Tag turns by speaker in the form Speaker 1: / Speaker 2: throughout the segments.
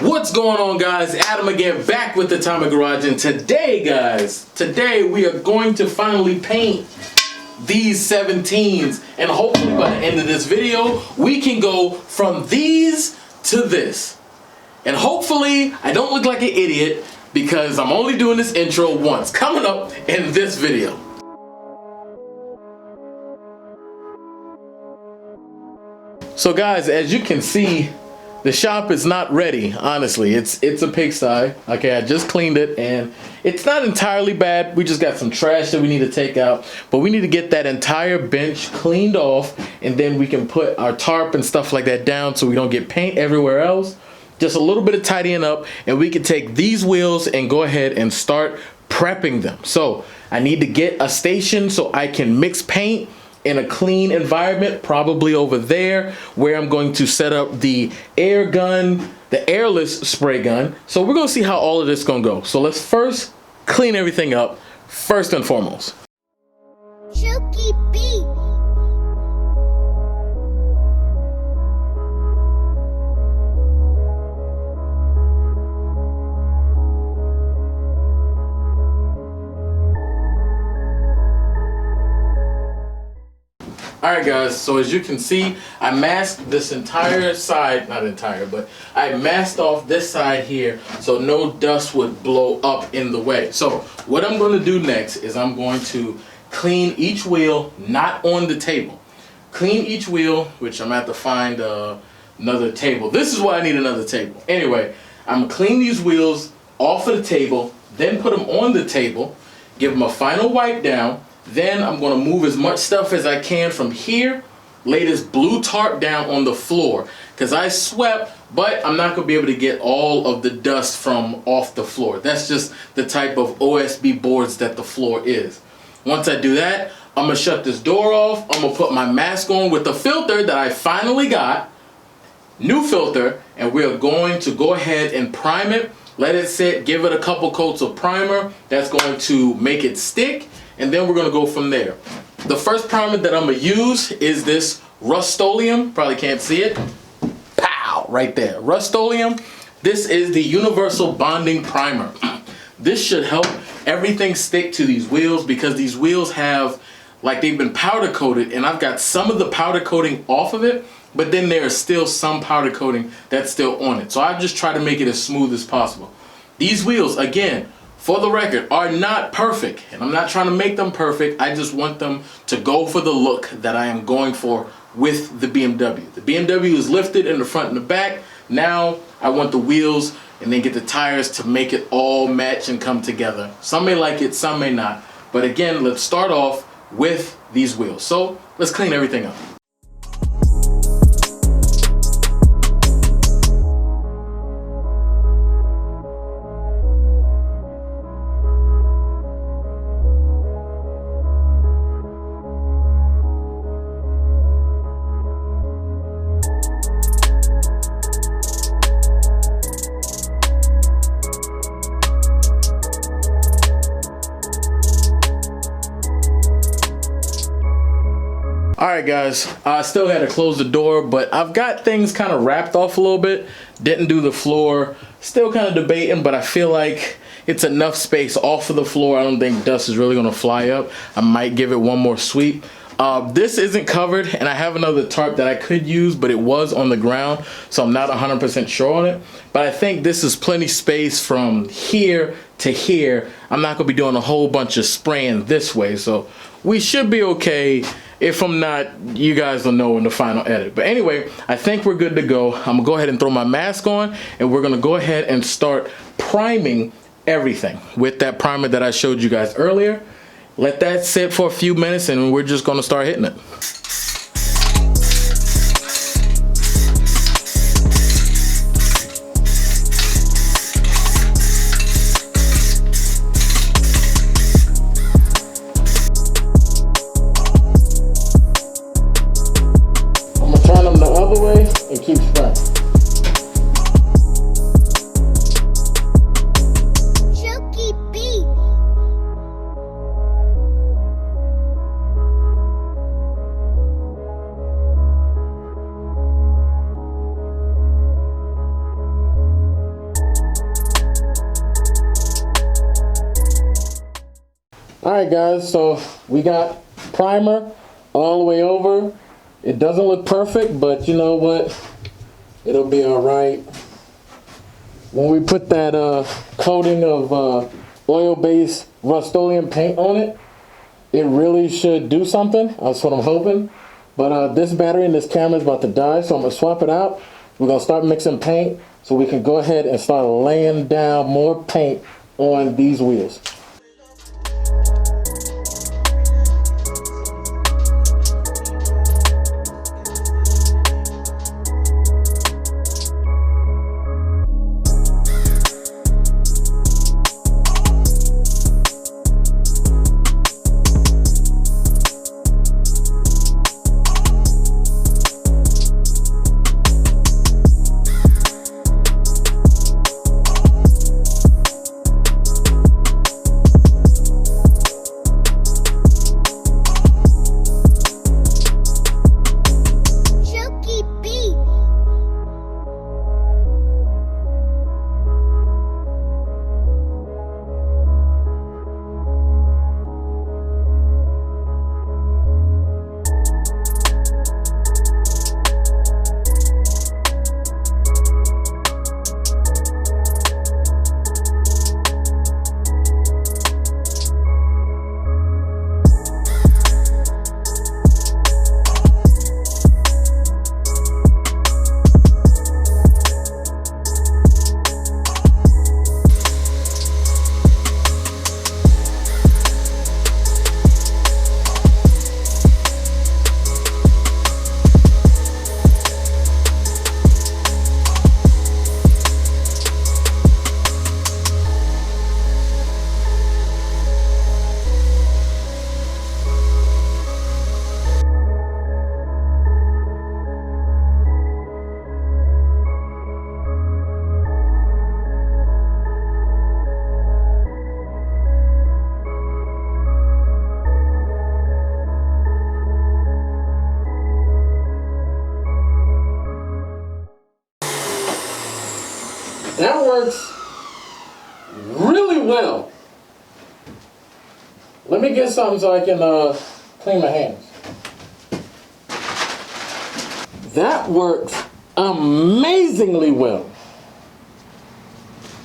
Speaker 1: What's going on, guys? Adam again, back with the Atomic Garage, and today, guys, we are going to finally paint these 17s, and hopefully by the end of this video, we can go from these to this. And hopefully, I don't look like an idiot because I'm only doing this intro once, coming up in this video. So guys, as you can see, the shop is not ready, honestly. It's a pigsty. Okay, I just cleaned it and it's not entirely bad. We just got some trash that we need to take out, but we need to get that entire bench cleaned off, and then we can put our tarp and stuff like that down so we don't get paint everywhere else. Just a little bit of tidying up, and we can take these wheels and go ahead and start prepping them. So I need to get a station so I can mix paint in a clean environment, probably over there where I'm going to set up the air gun, the airless spray gun. So we're gonna see how all of this is gonna go. So let's first clean everything up, first and foremost.
Speaker 2: Chooky beat.
Speaker 1: Alright guys, so as you can see, I masked this entire side, not entire, but I masked off this side here so no dust would blow up in the way. So what I'm going to do next is I'm going to clean each wheel, not on the table. Clean each wheel, which I'm going to have to find another table. This is why I need another table. Anyway, I'm going to clean these wheels off of the table, then put them on the table, give them a final wipe down. Then I'm going to move as much stuff as I can from here, lay this blue tarp down on the floor, because I swept, but I'm not going to be able to get all of the dust from off the floor. That's just the type of OSB boards that the floor is. Once I do that, I'm going to shut this door off. I'm going to put my mask on with the filter that I finally got, new filter, and we're going to go ahead and prime it, let it sit, give it a couple coats of primer. That's going to make it stick. And then we're gonna go from there. The first primer that I'm gonna use is this Rustoleum. Probably can't see it. Pow, right there. Rustoleum. This is the universal bonding primer. This should help everything stick to these wheels, because these wheels have, like, they've been powder coated, and I've got some of the powder coating off of it, but then there is still some powder coating that's still on it. So I just try to make it as smooth as possible. These wheels, again, for the record, are not perfect, and I'm not trying to make them perfect. I just want them to go for the look that I am going for with the BMW. The BMW is lifted in the front and the back. Now I want the wheels and then get the tires to make it all match and come together. Some may like it, some may not. But again, let's start off with these wheels. So let's clean everything up. Alright guys, I still had to close the door, but I've got things kind of wrapped off a little bit. Didn't do the floor. Still kind of debating, but I feel like it's enough space off of the floor. I don't think dust is really going to fly up. I might give it one more sweep. This isn't covered, and I have another tarp that I could use, but it was on the ground, so I'm not 100% sure on it. But I think this is plenty space from here to here. I'm not going to be doing a whole bunch of spraying this way, so we should be okay. If I'm not, you guys will know in the final edit. But anyway, I think we're good to go. I'm gonna go ahead and throw my mask on, and we're gonna go ahead and start priming everything with that primer that I showed you guys earlier. Let that sit for a few minutes, and we're just gonna start hitting it. Other way and keep spraying.
Speaker 2: Chooky beat.
Speaker 1: Alright guys, so we got primer all the way over. It doesn't look perfect, but you know what? It'll be alright. When we put that coating of oil-based Rustoleum paint on it, it really should do something. That's what I'm hoping. But this battery in this camera is about to die, so I'm going to swap it out. We're going to start mixing paint so we can go ahead and start laying down more paint on these wheels. That works really well. Let me get something so I can clean my hands. That works amazingly well.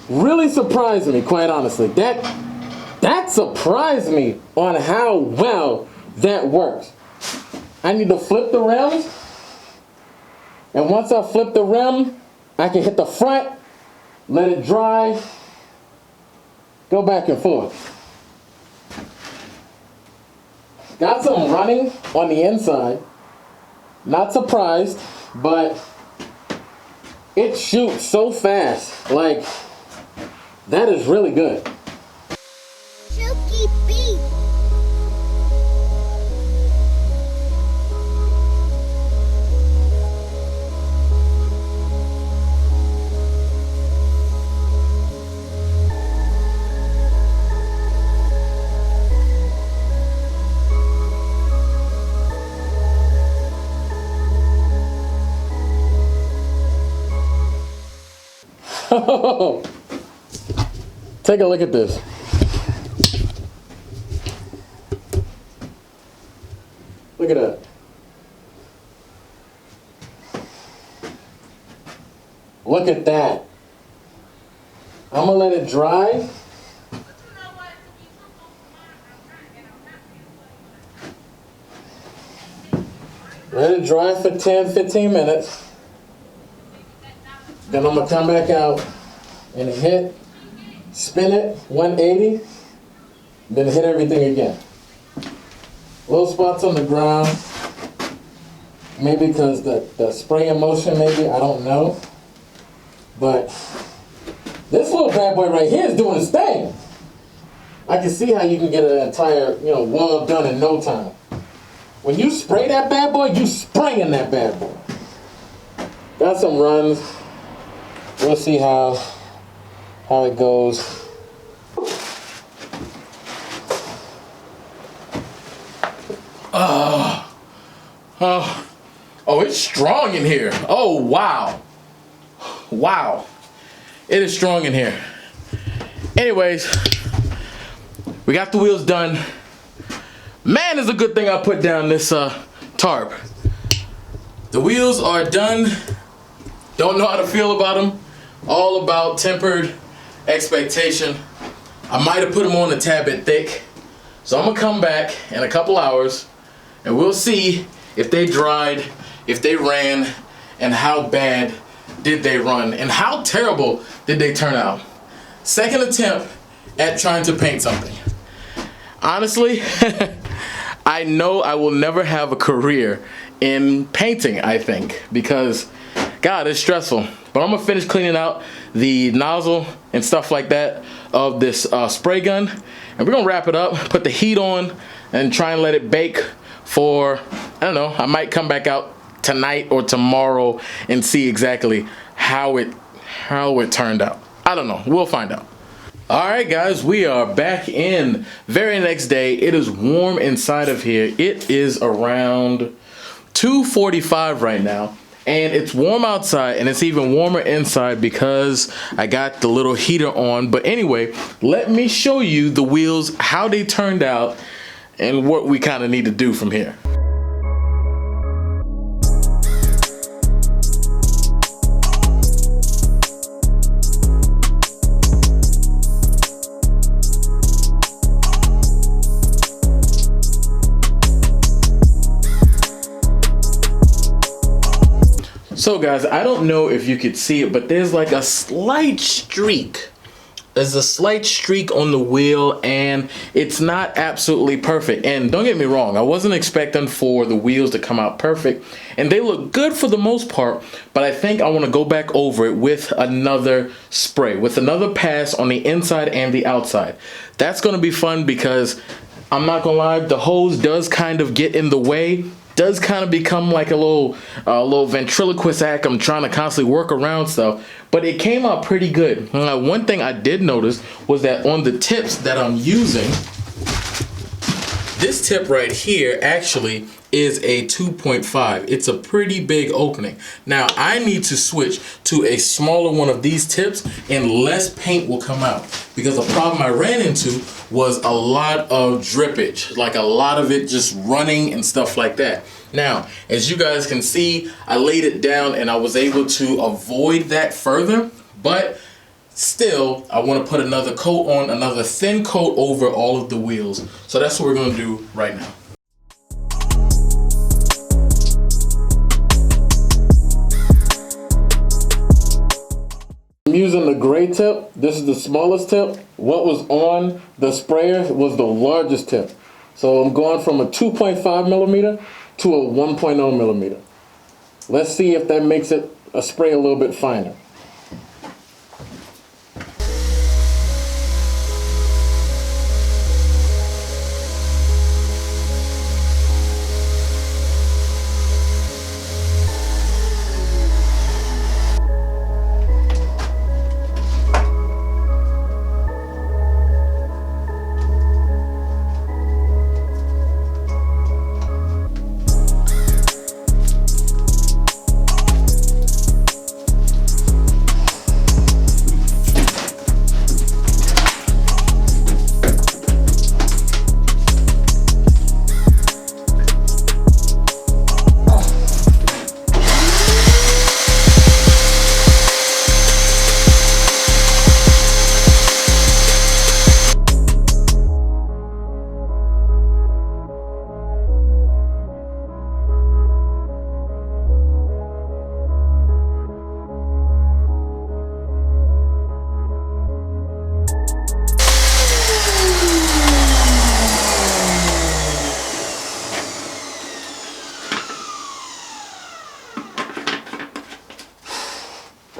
Speaker 1: Really surprised me, quite honestly. That surprised me on how well that works. I need to flip the rims, and once I flip the rim, I can hit the front, let it dry, go back and forth. Got some running on the inside. Not surprised, but it shoots so fast. Like, that is really good.
Speaker 2: Silky beat.
Speaker 1: Take a look at this. Look at that. Look at that. I'm gonna let it dry. Let it dry for 10-15 minutes. Then I'm gonna come back out and hit, spin it 180, then hit everything again. Little spots on the ground, maybe because the spraying motion, maybe, I don't know. But this little bad boy right here is doing its thing. I can see how you can get an entire, wall done in no time. When you spray that bad boy, you spraying that bad boy. Got some runs. We'll see how it goes. Oh, it's strong in here. Oh, wow. Wow. It is strong in here. Anyways, We got the wheels done. Man, it's a good thing I put down this tarp. The wheels are done. Don't know how to feel about them. All about tempered expectation. I might have put them on a tad bit thick. So I'm gonna come back in a couple hours and we'll see if they dried, if they ran, and how bad did they run, and how terrible did they turn out. Second attempt at trying to paint something. Honestly, I know I will never have a career in painting, I think, because God, it's stressful. But I'm gonna finish cleaning out the nozzle and stuff like that of this spray gun, and we're gonna wrap it up, put the heat on, and try and let it bake for, I don't know, I might come back out tonight or tomorrow and see exactly how it turned out. I don't know, we'll find out. All right, guys, we are back in. Very next day. It is warm inside of here. It is around 2:45 right now, and it's warm outside, and it's even warmer inside because I got the little heater on. But anyway, let me show you the wheels, how they turned out, and what we kind of need to do from here. So guys, I don't know if you could see it, but there's like a slight streak. There's a slight streak on the wheel, and it's not absolutely perfect. And don't get me wrong, I wasn't expecting for the wheels to come out perfect, and they look good for the most part, but I think I want to go back over it with another spray, with another pass on the inside and the outside. That's going to be fun because I'm not gonna lie, the hose does kind of get in the way. Does kind of become like a little ventriloquist act. I'm trying to constantly work around stuff, but it came out pretty good. One thing I did notice was that on the tips that I'm using, this tip right here actually is a 2.5. It's a pretty big opening. Now I need to switch to a smaller one of these tips and less paint will come out, because the problem I ran into was a lot of drippage, like a lot of it just running and stuff like that. Now, as you guys can see, I laid it down and I was able to avoid that further, but still, I want to put another coat on, another thin coat over all of the wheels. So that's what we're going to do right now. I'm using the gray tip. This is the smallest tip. What was on the sprayer was the largest tip. So I'm going from a 2.5 millimeter to a 1.0 millimeter. Let's see if that makes it a spray a little bit finer.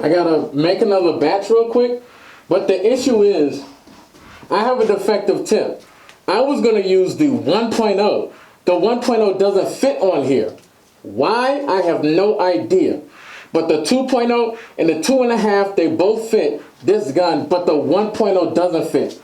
Speaker 1: I gotta make another batch real quick, but the issue is I have a defective tip. I was gonna use the 1.0. The 1.0 doesn't fit on here. Why? I have no idea. But the 2.0 and the 2.5, they both fit this gun, but the 1.0 doesn't fit.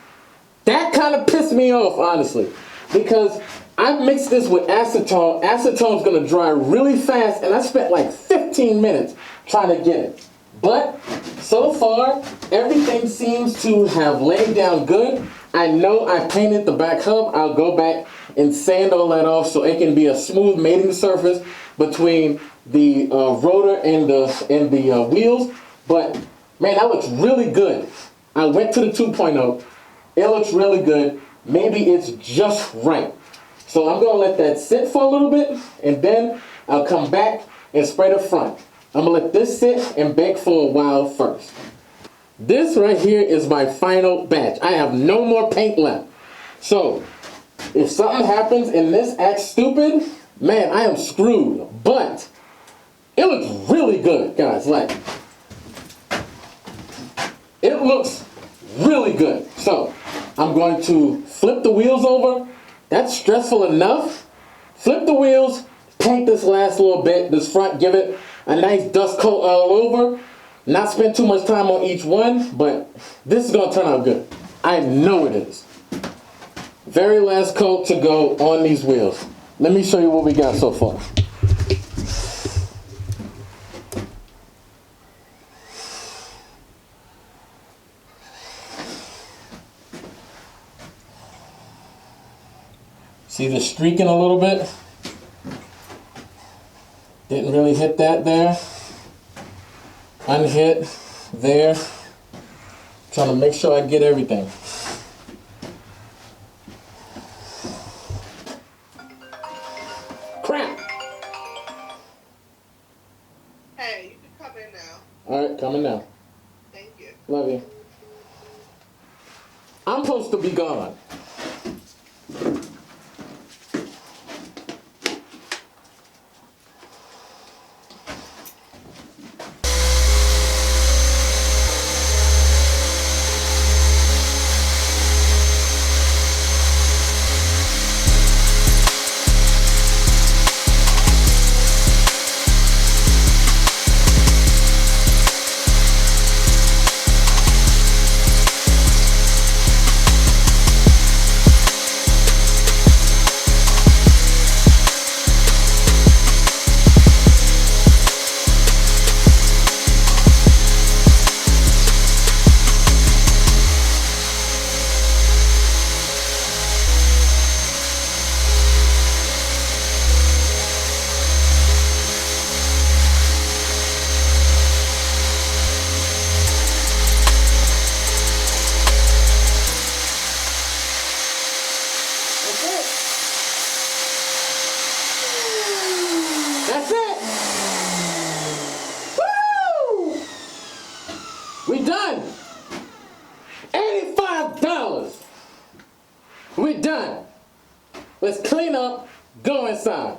Speaker 1: That kind of pissed me off, honestly, because I mixed this with acetone. Acetone's gonna dry really fast, and I spent like 15 minutes trying to get it. But so far, everything seems to have laid down good. I know I painted the back hub. I'll go back and sand all that off so it can be a smooth mating surface between the rotor and the wheels. But man, that looks really good. I went to the 2.0. It looks really good. Maybe it's just right. So I'm gonna let that sit for a little bit, and then I'll come back and spray the front. I'm gonna let this sit and bake for a while first. This right here is my final batch. I have no more paint left. So if something happens and this acts stupid, man, I am screwed. But it looks really good, guys. Like, it looks really good. So I'm going to flip the wheels over. That's stressful enough. Flip the wheels, paint this last little bit, this front, give it a nice dust coat all over. Not spend too much time on each one, but this is gonna turn out good. I know it is. Very last coat to go on these wheels. Let me show you what we got so far. See the streaking a little bit? Didn't really hit that there. Unhit there. Trying to make sure I get everything. Crap!
Speaker 3: Hey, you can come in now.
Speaker 1: Alright, coming now.
Speaker 3: Thank you.
Speaker 1: Love you. I'm supposed to be gone. That's it. Woo! We done. $85. We done. Let's clean up, go inside.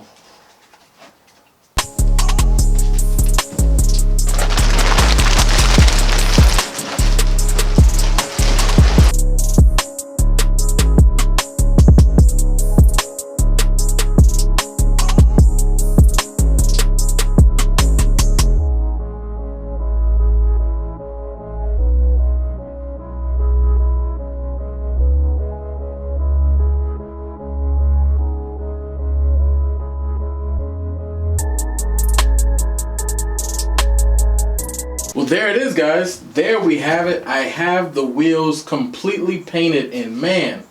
Speaker 1: Well, there it is, guys. There we have it. I have the wheels completely painted, and man,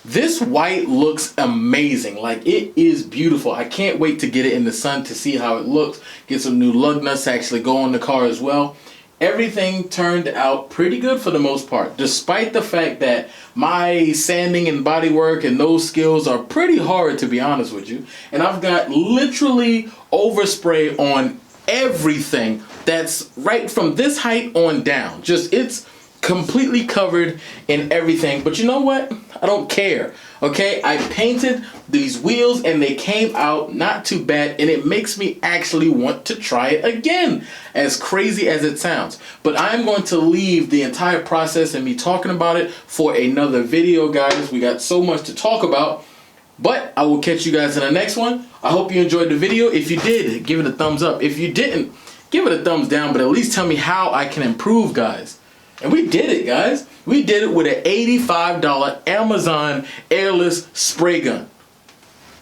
Speaker 1: this white looks amazing. Like, it is beautiful. I can't wait to get it in the sun to see how it looks. Get some new lug nuts to actually go on the car as well. Everything turned out pretty good for the most part, despite the fact that my sanding and body work and those skills are pretty hard, to be honest with you. And I've got literally overspray on everything that's right from this height on down. Just, it's completely covered in everything. But you know what? I don't care. Okay, I painted these wheels and they came out not too bad, and it makes me actually want to try it again, as crazy as it sounds. But I'm going to leave the entire process and me talking about it for another video, guys. We got so much to talk about. But I will catch you guys in the next one. I hope you enjoyed the video. If you did, give it a thumbs up. If you didn't, give it a thumbs down, but at least tell me how I can improve, guys. And we did it, guys. We did it with an $85 Amazon Airless spray gun.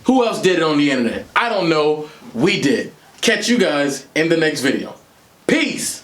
Speaker 1: Who else did it on the internet? I don't know. We did. Catch you guys in the next video. Peace.